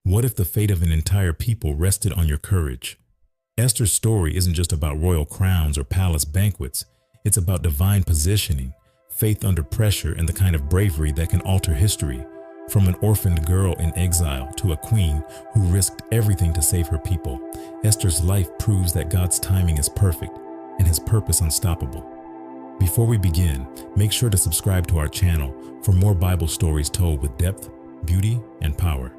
What if the fate of an entire people rested on your courage? Esther's story isn't just about royal crowns or palace banquets. It's about divine positioning, faith under pressure, and the kind of bravery that can alter history. From an orphaned girl in exile to a queen who risked everything to save her people, Esther's life proves that God's timing is perfect and His purpose unstoppable. Before we begin, make sure to subscribe to our channel for more Bible stories told with depth, beauty, and power.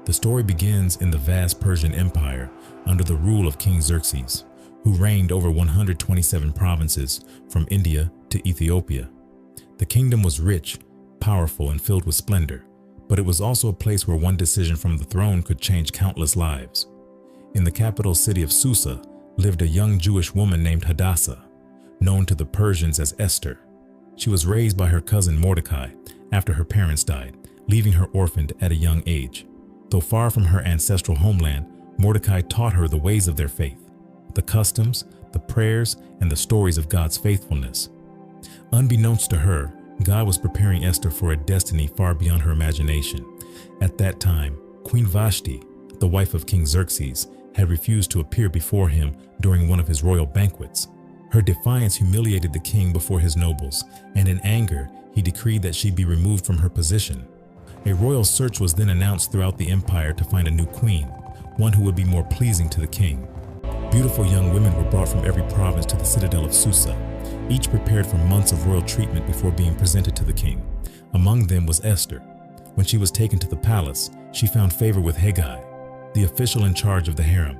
The story begins in the vast Persian Empire under the rule of King Xerxes, who reigned over 127 provinces from India to Ethiopia. The kingdom was rich, powerful, and filled with splendor, but it was also a place where one decision from the throne could change countless lives. In the capital city of Susa lived a young Jewish woman named Hadassah, known to the Persians as Esther. She was raised by her cousin Mordecai after her parents died, leaving her orphaned at a young age. Though far from her ancestral homeland, Mordecai taught her the ways of their faith, the customs, the prayers, and the stories of God's faithfulness. Unbeknownst to her, God was preparing Esther for a destiny far beyond her imagination. At that time, Queen Vashti, the wife of King Xerxes, had refused to appear before him during one of his royal banquets. Her defiance humiliated the king before his nobles, and in anger, he decreed that she be removed from her position. A royal search was then announced throughout the empire to find a new queen, one who would be more pleasing to the king. Beautiful young women were brought from every province to the citadel of Susa, each prepared for months of royal treatment before being presented to the king. Among them was Esther. When she was taken to the palace, she found favor with Haggai, the official in charge of the harem.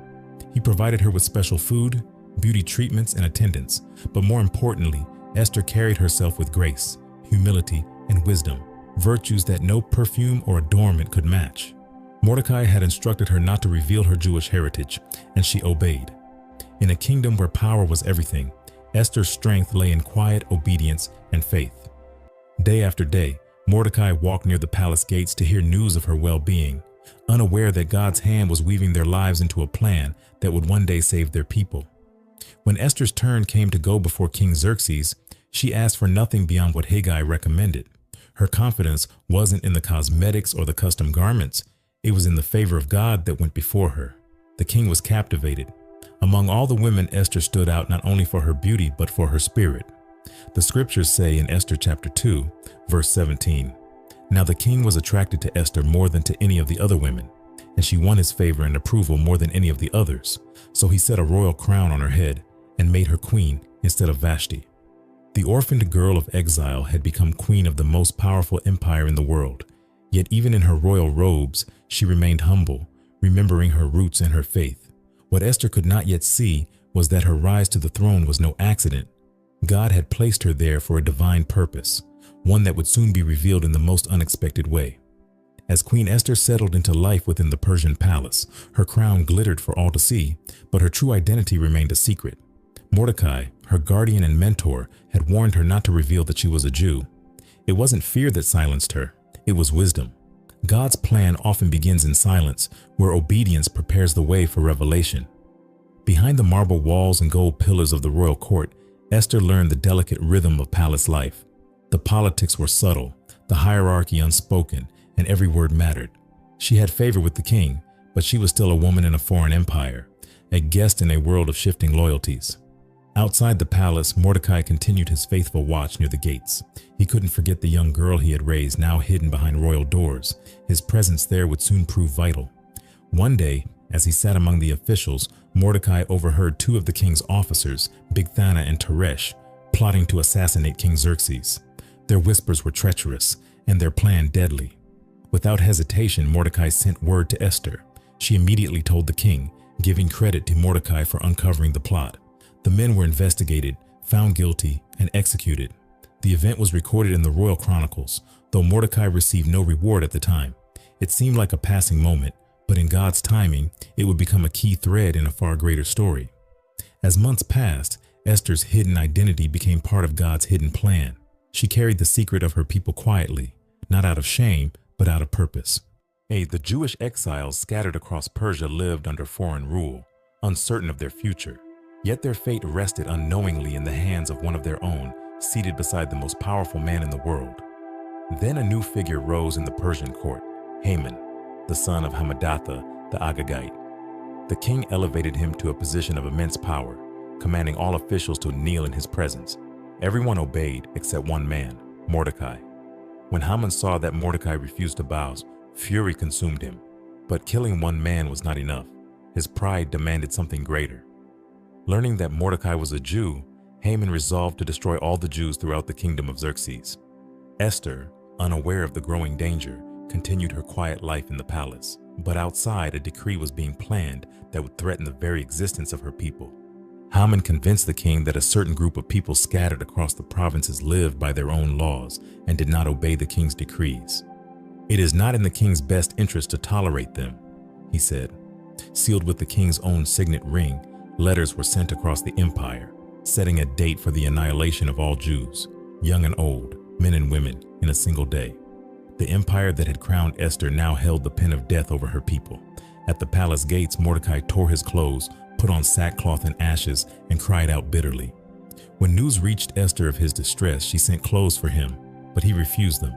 He provided her with special food, beauty treatments, and attendance, but more importantly, Esther carried herself with grace, humility, and wisdom, virtues that no perfume or adornment could match. Mordecai had instructed her not to reveal her Jewish heritage, and she obeyed. In a kingdom where power was everything, Esther's strength lay in quiet obedience and faith. Day after day, Mordecai walked near the palace gates to hear news of her well-being, unaware that God's hand was weaving their lives into a plan that would one day save their people. When Esther's turn came to go before King Xerxes, she asked for nothing beyond what Haggai recommended. Her confidence wasn't in the cosmetics or the custom garments. It was in the favor of God that went before her. The king was captivated. Among all the women, Esther stood out not only for her beauty, but for her spirit. The scriptures say in Esther chapter 2, verse 17, "Now the king was attracted to Esther more than to any of the other women, and she won his favor and approval more than any of the others. So he set a royal crown on her head and made her queen instead of Vashti." The orphaned girl of exile had become queen of the most powerful empire in the world. Yet even in her royal robes, she remained humble, remembering her roots and her faith. What Esther could not yet see was that her rise to the throne was no accident. God had placed her there for a divine purpose, one that would soon be revealed in the most unexpected way. As Queen Esther settled into life within the Persian palace, her crown glittered for all to see, but her true identity remained a secret. Mordecai, her guardian and mentor, had warned her not to reveal that she was a Jew. It wasn't fear that silenced her, it was wisdom. God's plan often begins in silence, where obedience prepares the way for revelation. Behind the marble walls and gold pillars of the royal court, Esther learned the delicate rhythm of palace life. The politics were subtle, the hierarchy unspoken, and every word mattered. She had favor with the king, but she was still a woman in a foreign empire, a guest in a world of shifting loyalties. Outside the palace, Mordecai continued his faithful watch near the gates. He couldn't forget the young girl he had raised, now hidden behind royal doors. His presence there would soon prove vital. One day, as he sat among the officials, Mordecai overheard two of the king's officers, Bigthana and Teresh, plotting to assassinate King Xerxes. Their whispers were treacherous, and their plan deadly. Without hesitation, Mordecai sent word to Esther. She immediately told the king, giving credit to Mordecai for uncovering the plot. The men were investigated, found guilty, and executed. The event was recorded in the royal chronicles, though Mordecai received no reward at the time. It seemed like a passing moment, but in God's timing, it would become a key thread in a far greater story. As months passed, Esther's hidden identity became part of God's hidden plan. She carried the secret of her people quietly, not out of shame, but out of purpose. The Jewish exiles scattered across Persia lived under foreign rule, uncertain of their future. Yet their fate rested unknowingly in the hands of one of their own, seated beside the most powerful man in the world. Then a new figure rose in the Persian court, Haman. the son of Hammedatha the Agagite. The king elevated him to a position of immense power, commanding all officials to kneel in his presence. Everyone obeyed except one man, Mordecai. When Haman saw that Mordecai refused to bow, fury consumed him. But killing one man was not enough. His pride demanded something greater. Learning that Mordecai was a Jew, Haman resolved to destroy all the Jews throughout the kingdom of Xerxes. Esther, unaware of the growing danger, continued her quiet life in the palace. But outside, a decree was being planned that would threaten the very existence of her people. Haman convinced the king that a certain group of people scattered across the provinces lived by their own laws and did not obey the king's decrees. "It is not in the king's best interest to tolerate them," he said. Sealed with the king's own signet ring, letters were sent across the empire, setting a date for the annihilation of all Jews, young and old, men and women, in a single day. The empire that had crowned Esther now held the pen of death over her people. At the palace gates, Mordecai tore his clothes, put on sackcloth and ashes, and cried out bitterly. When news reached Esther of his distress, she sent clothes for him, but he refused them.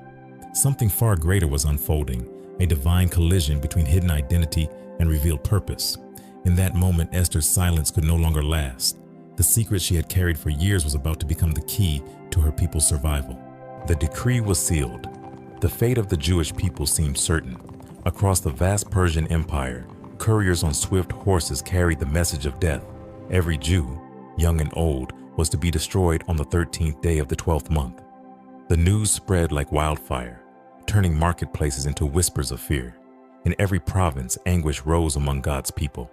Something far greater was unfolding, a divine collision between hidden identity and revealed purpose. In that moment, Esther's silence could no longer last. The secret she had carried for years was about to become the key to her people's survival. The decree was sealed. The fate of the Jewish people seemed certain. Across the vast Persian Empire, couriers on swift horses carried the message of death. Every Jew, young and old, was to be destroyed on the 13th day of the 12th month. The news spread like wildfire, turning marketplaces into whispers of fear. In every province, anguish rose among God's people.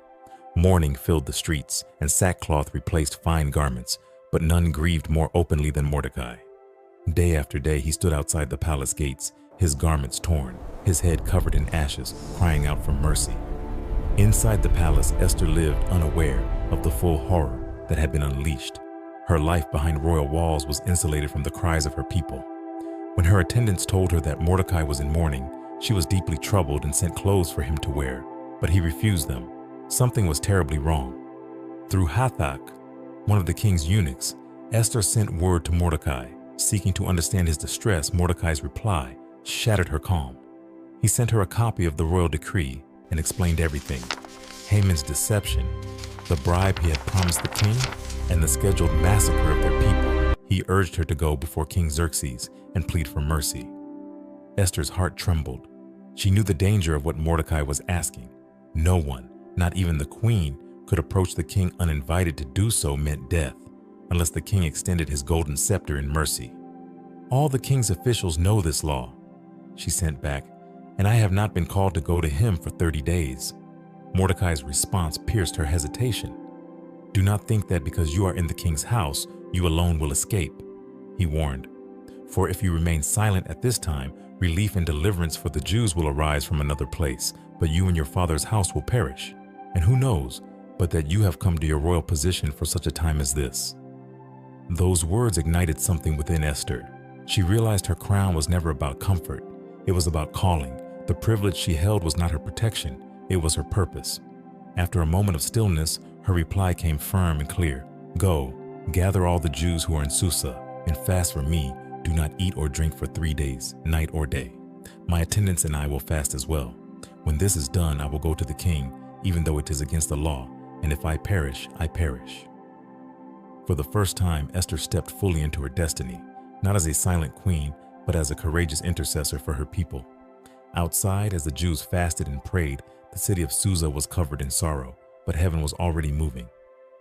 Mourning filled the streets, and sackcloth replaced fine garments, but none grieved more openly than Mordecai. Day after day, he stood outside the palace gates, his garments torn, his head covered in ashes, crying out for mercy. Inside the palace, Esther lived unaware of the full horror that had been unleashed. Her life behind royal walls was insulated from the cries of her people. When her attendants told her that Mordecai was in mourning, she was deeply troubled and sent clothes for him to wear, but he refused them. Something was terribly wrong. Through Hathach, one of the king's eunuchs, Esther sent word to Mordecai. Seeking to understand his distress, Mordecai's reply shattered her calm. He sent her a copy of the royal decree and explained everything: Haman's deception, the bribe he had promised the king, and the scheduled massacre of their people. He urged her to go before King Xerxes and plead for mercy. Esther's heart trembled. She knew the danger of what Mordecai was asking. No one, not even the queen, could approach the king uninvited. To do so meant death, unless the king extended his golden scepter in mercy. "All the king's officials know this law," she sent back, "and I have not been called to go to him for 30 days. Mordecai's response pierced her hesitation. "Do not think that because you are in the king's house, you alone will escape," he warned. "For if you remain silent at this time, relief and deliverance for the Jews will arise from another place, but you and your father's house will perish. And who knows but that you have come to your royal position for such a time as this?" Those words ignited something within Esther. She realized her crown was never about comfort. It was about calling. The privilege she held was not her protection. It was her purpose. After a moment of stillness, her reply came firm and clear. "Go, gather all the Jews who are in Susa, and fast for me. Do not eat or drink for 3 days, night or day. My attendants and I will fast as well. When this is done, I will go to the king, even though it is against the law, and if I perish, I perish." For the first time, Esther stepped fully into her destiny, not as a silent queen, but as a courageous intercessor for her people. Outside, as the Jews fasted and prayed, the city of Susa was covered in sorrow, but heaven was already moving.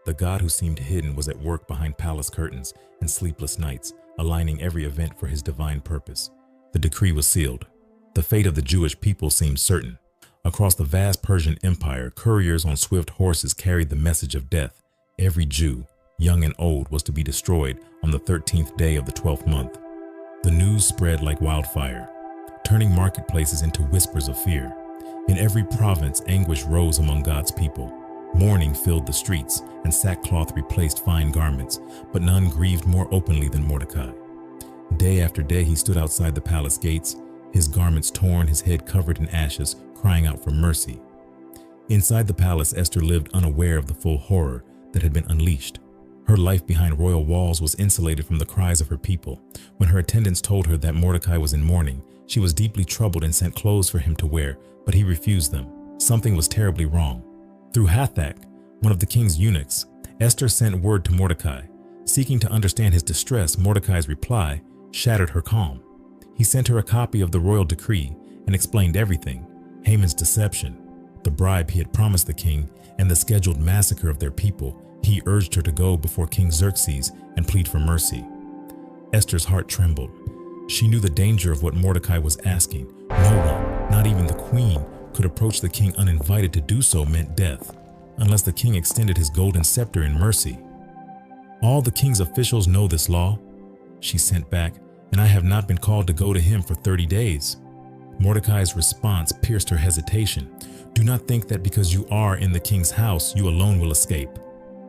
The God who seemed hidden was at work behind palace curtains and sleepless nights, aligning every event for his divine purpose. The decree was sealed. The fate of the Jewish people seemed certain. Across the vast Persian Empire, couriers on swift horses carried the message of death. Every Jew, young and old, was to be destroyed on the 13th day of the 12th month. The news spread like wildfire, turning marketplaces into whispers of fear. In every province, anguish rose among God's people. Mourning filled the streets, and sackcloth replaced fine garments, but none grieved more openly than Mordecai. Day after day, he stood outside the palace gates, his garments torn, his head covered in ashes, crying out for mercy. Inside the palace, Esther lived unaware of the full horror that had been unleashed. Her life behind royal walls was insulated from the cries of her people. When her attendants told her that Mordecai was in mourning, She was deeply troubled and sent clothes for him to wear, but he refused them. Something was terribly wrong. Through Hathach, one of the king's eunuchs, Esther sent word to Mordecai. Seeking to understand his distress, Mordecai's reply shattered her calm. He sent her a copy of the royal decree and explained everything: Haman's deception, the bribe he had promised the king, and the scheduled massacre of their people. He urged her to go before King Xerxes and plead for mercy. Esther's heart trembled. She knew the danger of what Mordecai was asking. No one, not even the queen, could approach the king uninvited. To do so meant death, unless the king extended his golden scepter in mercy. All the king's officials know this law, she sent back, and I have not been called to go to him for 30 days. Mordecai's response pierced her hesitation. Do not think that because you are in the king's house, you alone will escape,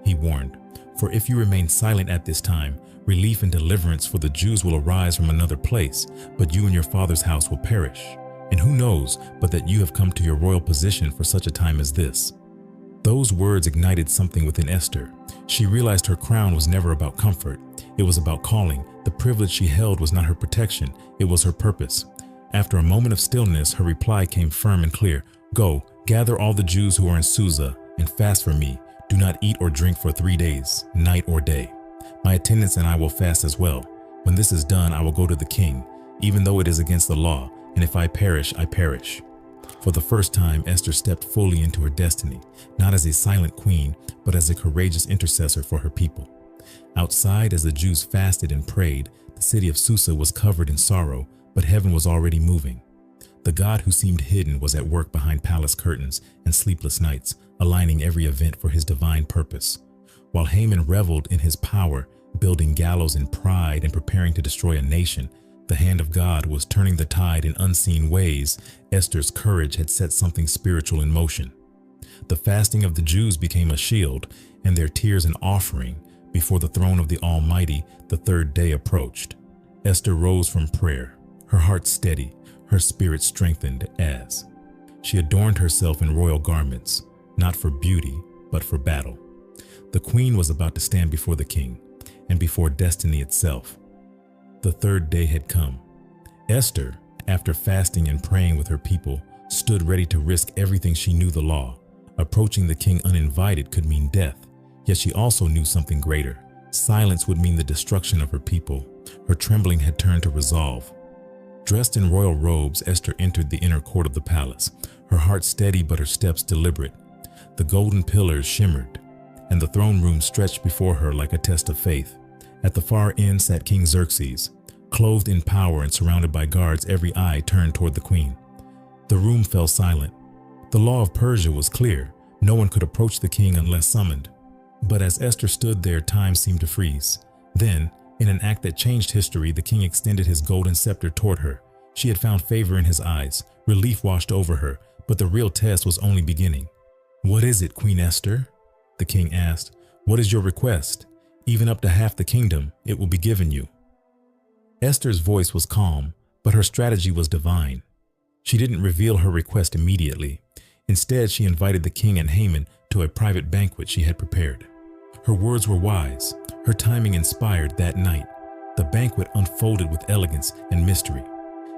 he warned. For if you remain silent at this time, relief and deliverance for the Jews will arise from another place, but you and your father's house will perish. And who knows but that you have come to your royal position for such a time as this? Those words ignited something within Esther. She realized her crown was never about comfort. It was about calling. The privilege she held was not her protection, it was her purpose. After a moment of stillness, her reply came firm and clear. Go, gather all the Jews who are in Susa and fast for me. Do not eat or drink for 3 days, night or day. My attendants and I will fast as well. When this is done, I will go to the king, even though it is against the law, and if I perish, I perish. For the first time, Esther stepped fully into her destiny, not as a silent queen, but as a courageous intercessor for her people. Outside, as the Jews fasted and prayed, the city of Susa was covered in sorrow, but heaven was already moving. The God who seemed hidden was at work behind palace curtains and sleepless nights, aligning every event for his divine purpose. While Haman reveled in his power, building gallows in pride and preparing to destroy a nation, the hand of God was turning the tide in unseen ways. Esther's courage had set something spiritual in motion. The fasting of the Jews became a shield, and their tears an offering. Before the throne of the Almighty, the third day approached. Esther rose from prayer, her heart steady, her spirit strengthened as she adorned herself in royal garments, not for beauty, but for battle. The queen was about to stand before the king and before destiny itself. The third day had come. Esther, after fasting and praying with her people, stood ready to risk everything. She knew the law. Approaching the king uninvited could mean death, yet she also knew something greater. Silence would mean the destruction of her people. Her trembling had turned to resolve. Dressed in royal robes, Esther entered the inner court of the palace, her heart steady but her steps deliberate. The golden pillars shimmered, and the throne room stretched before her like a test of faith. At the far end sat King Xerxes, clothed in power and surrounded by guards, every eye turned toward the queen. The room fell silent. The law of Persia was clear. No one could approach the king unless summoned. But as Esther stood there, time seemed to freeze. Then, in an act that changed history, the king extended his golden scepter toward her. She had found favor in his eyes. Relief washed over her, but the real test was only beginning. "What is it, Queen Esther?" the king asked. "What is your request? Even up to half the kingdom, it will be given you." Esther's voice was calm, but her strategy was divine. She didn't reveal her request immediately. Instead, she invited the king and Haman to a private banquet she had prepared. Her words were wise, her timing inspired. That night, the banquet unfolded with elegance and mystery.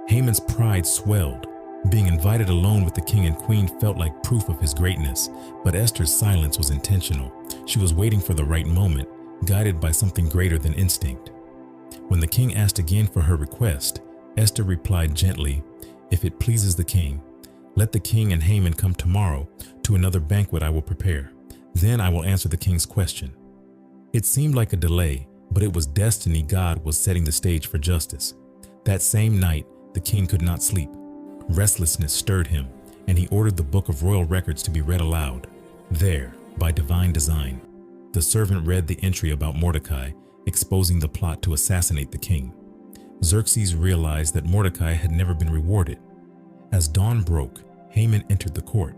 Haman's pride swelled. Being invited alone with the king and queen felt like proof of his greatness, but Esther's silence was intentional. She was waiting for the right moment, guided by something greater than instinct. When the king asked again for her request, Esther replied gently, "If it pleases the king, let the king and Haman come tomorrow to another banquet I will prepare. Then I will answer the king's question." It seemed like a delay, but it was destiny. God was setting the stage for justice. That same night, the king could not sleep. Restlessness stirred him, and he ordered the book of royal records to be read aloud. There, by divine design, the servant read the entry about Mordecai, exposing the plot to assassinate the king. Xerxes realized that Mordecai had never been rewarded. As dawn broke, Haman entered the court,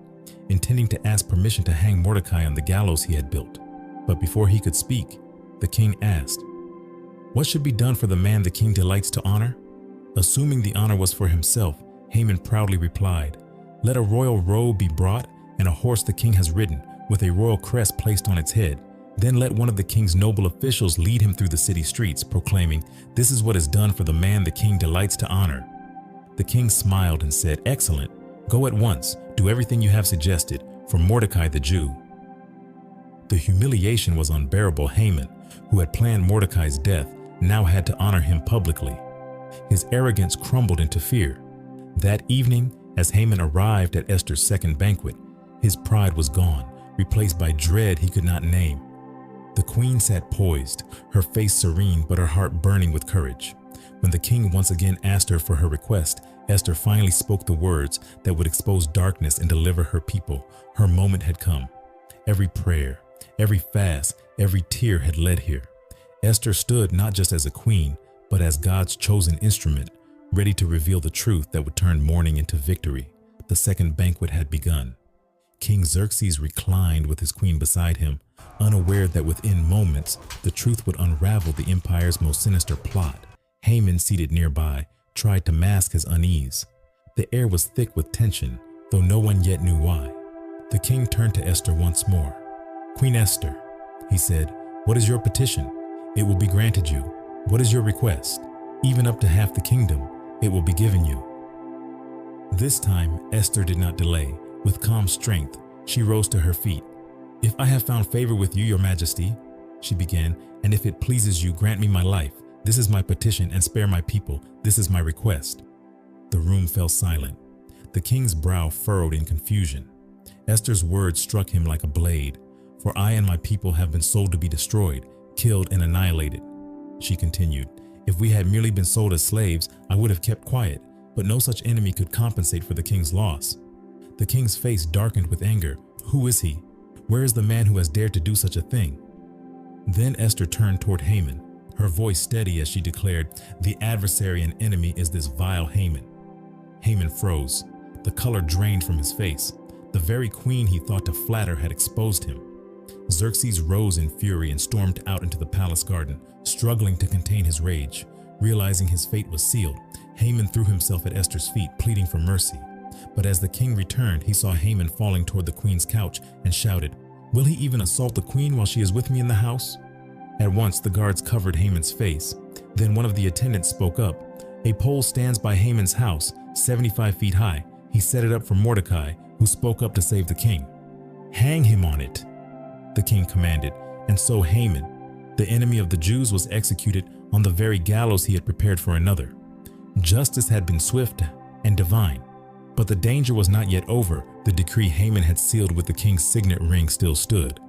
intending to ask permission to hang Mordecai on the gallows he had built. But before he could speak, the king asked, "What should be done for the man the king delights to honor?" Assuming the honor was for himself, Haman proudly replied, "Let a royal robe be brought and a horse the king has ridden, with a royal crest placed on its head. Then let one of the king's noble officials lead him through the city streets, proclaiming, 'This is what is done for the man the king delights to honor.'" The king smiled and said, "Excellent. Go at once. Do everything you have suggested for Mordecai the Jew." The humiliation was unbearable. Haman, who had planned Mordecai's death, now had to honor him publicly. His arrogance crumbled into fear. That evening, as Haman arrived at Esther's second banquet, his pride was gone, replaced by dread he could not name. The queen sat poised, her face serene but her heart burning with courage. When the king once again asked her for her request, Esther finally spoke the words that would expose darkness and deliver her people. Her moment had come. Every prayer, every fast, every tear had led here. Esther stood not just as a queen, but as God's chosen instrument, ready to reveal the truth that would turn mourning into victory. The second banquet had begun. King Xerxes reclined with his queen beside him, unaware that within moments, the truth would unravel the empire's most sinister plot. Haman, seated nearby, tried to mask his unease. The air was thick with tension, though no one yet knew why. The king turned to Esther once more. "Queen Esther," he said, "what is your petition? It will be granted you. What is your request? Even up to half the kingdom, it will be given you." This time, Esther did not delay. With calm strength, she rose to her feet. "If I have found favor with you, your majesty," she began, "and if it pleases you, grant me my life. This is my petition, and spare my people. This is my request." The room fell silent. The king's brow furrowed in confusion. Esther's words struck him like a blade. "For I and my people have been sold to be destroyed, killed and annihilated," she continued. "If we had merely been sold as slaves, I would have kept quiet, but no such enemy could compensate for the king's loss." The king's face darkened with anger. Who is he? Where is the man who has dared to do such a thing? Then Esther turned toward Haman, her voice steady as she declared, "The adversary and enemy is this vile Haman." Haman froze. The color drained from his face. The very queen he thought to flatter had exposed him. Xerxes rose in fury and stormed out into the palace garden, struggling to contain his rage. Realizing his fate was sealed, Haman threw himself at Esther's feet, pleading for mercy. But as the king returned, he saw Haman falling toward the queen's couch and shouted, "Will he even assault the queen while she is with me in the house?" At once the guards covered Haman's face. Then one of the attendants spoke up. "A pole stands by Haman's house, 75 feet high. He set it up for Mordecai, who spoke up to save the king." "Hang him on it," the king commanded. And so Haman, the enemy of the Jews, was executed on the very gallows he had prepared for another. Justice had been swift and divine. But the danger was not yet over. The decree Haman had sealed with the king's signet ring still stood.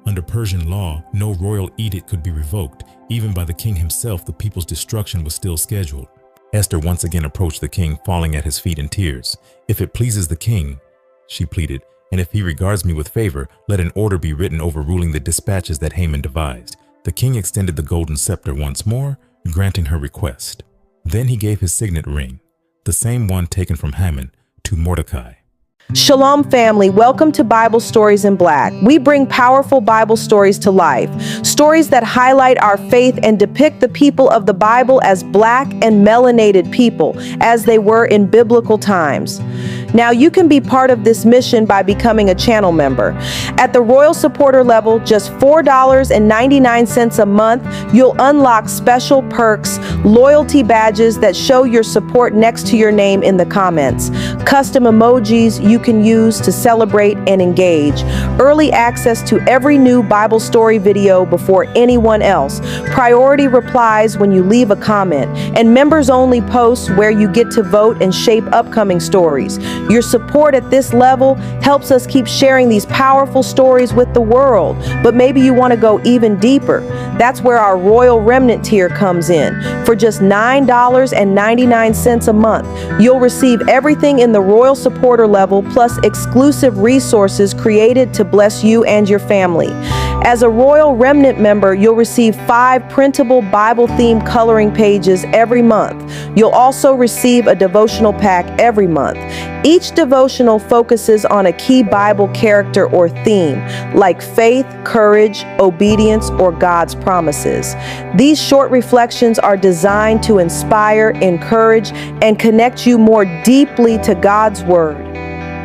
Under Persian law, no royal edict could be revoked. Even by the king himself, the people's destruction was still scheduled. Esther once again approached the king, falling at his feet in tears. "If it pleases the king," she pleaded, "and if he regards me with favor, let an order be written overruling the dispatches that Haman devised." The king extended the golden scepter once more, granting her request. Then he gave his signet ring, the same one taken from Haman, to Mordecai. Shalom family, welcome to Bible Stories in Black. We bring powerful Bible stories to life. Stories that highlight our faith and depict the people of the Bible as black and melanated people, as they were in biblical times. Now you can be part of this mission by becoming a channel member. At the Royal Supporter level, just $4.99 a month, you'll unlock special perks, loyalty badges that show your support next to your name in the comments, custom emojis you can use to celebrate and engage, early access to every new Bible story video before anyone else, priority replies when you leave a comment, and members-only posts where you get to vote and shape upcoming stories. Your support at this level helps us keep sharing these powerful stories with the world, but maybe you want to go even deeper. That's where our Royal Remnant tier comes in. For just $9.99 a month, you'll receive everything in the Royal Supporter level plus exclusive resources created to bless you and your family. As a Royal Remnant member, you'll receive 5 printable Bible-themed coloring pages every month. You'll also receive a devotional pack every month. Each devotional focuses on a key Bible character or theme, like faith, courage, obedience, or God's promises. These short reflections are designed to inspire, encourage, and connect you more deeply to God's Word.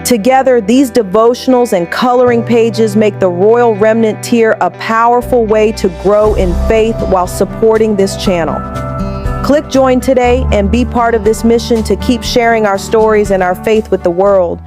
Together, these devotionals and coloring pages make the Royal Remnant tier a powerful way to grow in faith while supporting this channel. Click join today and be part of this mission to keep sharing our stories and our faith with the world.